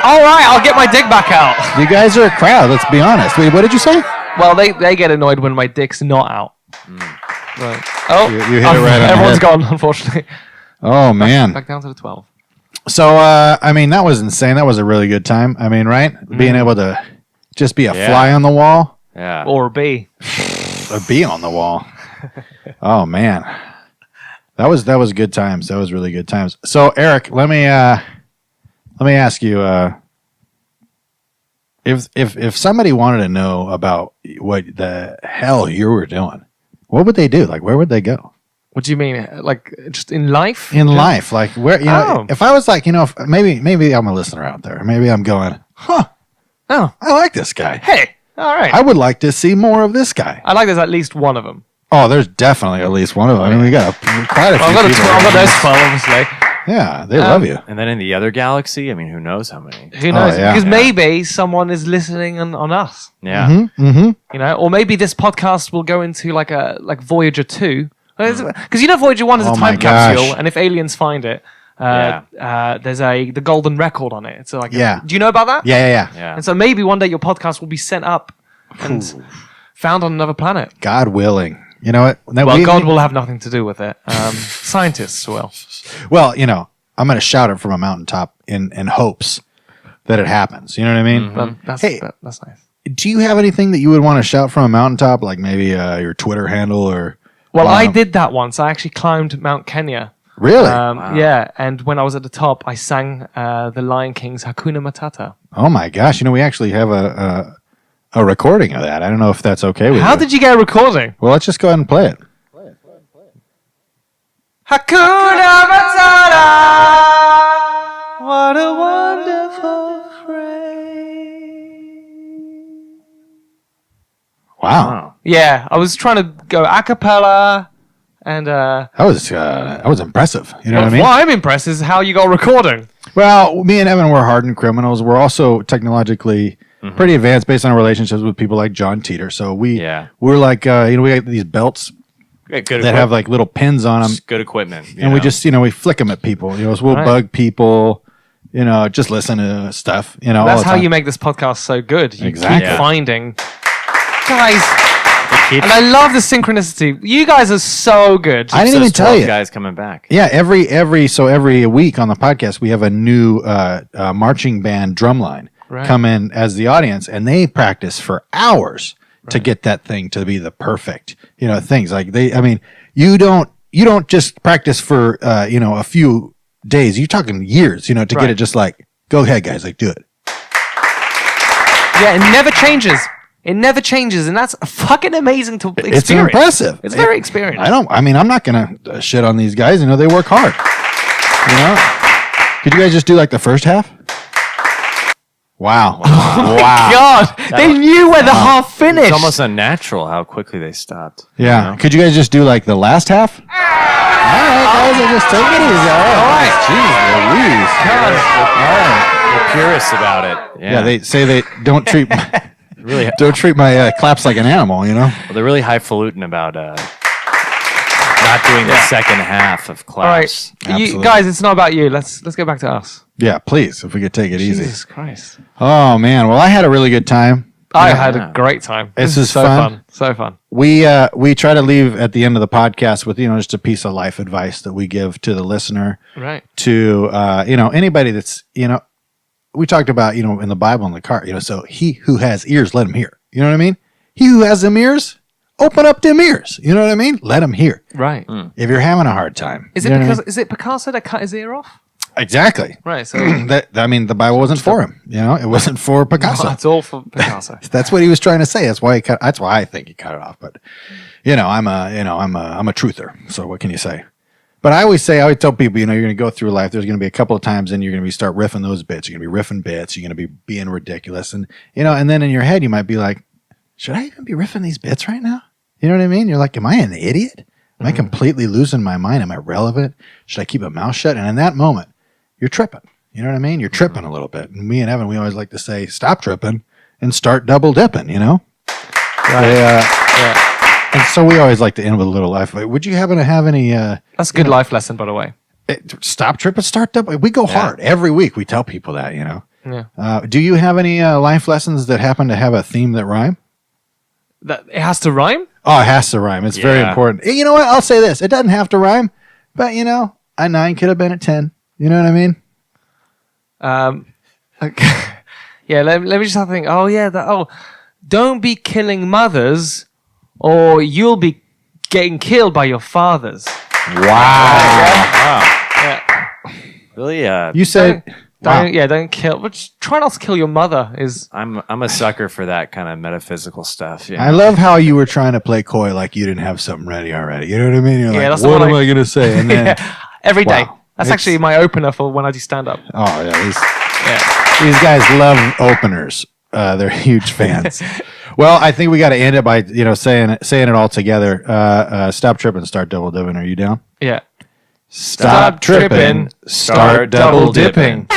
All right, I'll get my dick back out. You guys are a crowd. Let's be honest. Wait, what did you say? Well, they get annoyed when my dick's not out. Right. Oh, you hit it right on the everyone's head. gone, unfortunately. Oh man. Back down to the 12. So, I mean, that was insane. That was a really good time. I mean, right? Being able to just be a fly on the wall. Yeah. Or a bee. A bee on the wall. Oh, man. That was good times. That was really good times. So, Eric, let me ask you, if somebody wanted to know about what the hell you were doing, what would they do? Like, where would they go? What do you mean? Like, just in life? In life, like where if I was like, maybe I'm a listener out there. Maybe I'm going, I like this guy. Hey, all right. I would like to see more of this guy. I like there's at least one of them. Oh, there's definitely at least one of them. I mean, we got quite a few. I've got those 12, obviously. Yeah, they love you. And then in the other galaxy, I mean, who knows how many? Who knows? Because maybe someone is listening on us. Yeah. Or maybe this podcast will go into like Voyager 2. Because Voyager 1 is a time capsule, and if aliens find it, there's the golden record on it. It's like, do you know about that? Yeah. And so maybe one day your podcast will be sent up and found on another planet. God willing. You know what? God will have nothing to do with it. Scientists will. Well, I'm going to shout it from a mountaintop in hopes that it happens. You know what I mean? That's nice. Do you have anything that you would want to shout from a mountaintop, like maybe your Twitter handle or? Well, I did that once. I actually climbed Mount Kenya. Really? Yeah, and when I was at the top, I sang the Lion King's Hakuna Matata. Oh my gosh! We actually have a recording of that. I don't know if that's okay with you. How did you get a recording? Well, let's just go ahead and play it. Hakuna Matata, what a wonderful phrase. Wow. Yeah, I was trying to go a cappella, and that was impressive. You know what I mean? What I'm impressed is how you got a recording. Well, me and Evan were hardened criminals. We're also technologically pretty advanced based on our relationships with people like John Teeter. So we're like, we got these belts that have like little pins on them. Just good equipment. And we just, we flick them at people. So we'll bug people, just listen to stuff, That's how you make this podcast so good. You keep finding guys. And I love the synchronicity. You guys are so good. I didn't even tell you. Guys coming back. Yeah, every week on the podcast we have a new marching band drumline come in as the audience, and they practice for hours to get that thing to be the perfect, things like you don't just practice for a few days. You're talking years, to get it just like, go ahead, guys, like do it. Yeah, it never changes. It never changes, and that's fucking amazing to experience. It's impressive. It's very experienced. I'm not going to shit on these guys. They work hard. Could you guys just do like the first half? Wow. Wow. God, they knew where the half finished. It's almost unnatural how quickly they stopped. Yeah. Could you guys just do like the last half? All right, guys, just take it easy. All right. Jeez Louise. All right. They're purists about it. Yeah, they say they don't treat don't treat my claps like an animal, Well, they're really highfalutin about not doing the second half of claps. All right, guys, it's not about you. Let's get back to us. Yeah, please, if we could take it easy. Jesus Christ. Oh man, well, I had a really good time. I had a great time. This is so fun. So fun. We try to leave at the end of the podcast with just a piece of life advice that we give to the listener. Right. To anybody that's we talked about in the Bible in the car. So he who has ears, let him hear. You know what I mean? He who has them ears, open up them ears. You know what I mean? Let him hear. Right. If you're having a hard time, is it Picasso that cut his ear off? Exactly. Right. So the Bible wasn't for him. It wasn't for Picasso. No, it's all for Picasso. That's what he was trying to say. That's why I think he cut it off. But I'm a truther. So what can you say? But I always tell people, you're going to go through life. There's going to be a couple of times, and you're going to start riffing those bits. You're going to be riffing bits. You're going to be being ridiculous, and and then in your head you might be like, should I even be riffing these bits right now? You know what I mean? You're like, am I an idiot? Am I completely losing my mind? Am I relevant? Should I keep a mouth shut? And in that moment, you're tripping. You know what I mean? You're tripping a little bit. And me and Evan, we always like to say, stop tripping and start double dipping. Right. Yeah. And so we always like to end with a little life. Would you happen to have any? That's a good life lesson, by the way. Stop tripping, start double. We go hard every week. We tell people that. Yeah. Do you have any life lessons that happen to have a theme that rhyme? That it has to rhyme? Oh, it has to rhyme. It's very important. You know what? I'll say this. It doesn't have to rhyme, but a 9 could have been a 10. You know what I mean? Okay. Yeah, let me just have to think. Oh, yeah. Don't be killing mothers or you'll be getting killed by your fathers. Wow. Really? You said... Don't kill. But try not to kill your mother. I'm a sucker for that kind of metaphysical stuff. I love how you were trying to play coy like you didn't have something ready already. You know what I mean? You're like, what am I going to say? And then every day. That's actually my opener for when I do stand up. Oh yeah, these guys love openers. They're huge fans. Well, I think we got to end it by saying it all together. Stop tripping, start double dipping. Are you down? Yeah. Stop tripping, start double dipping.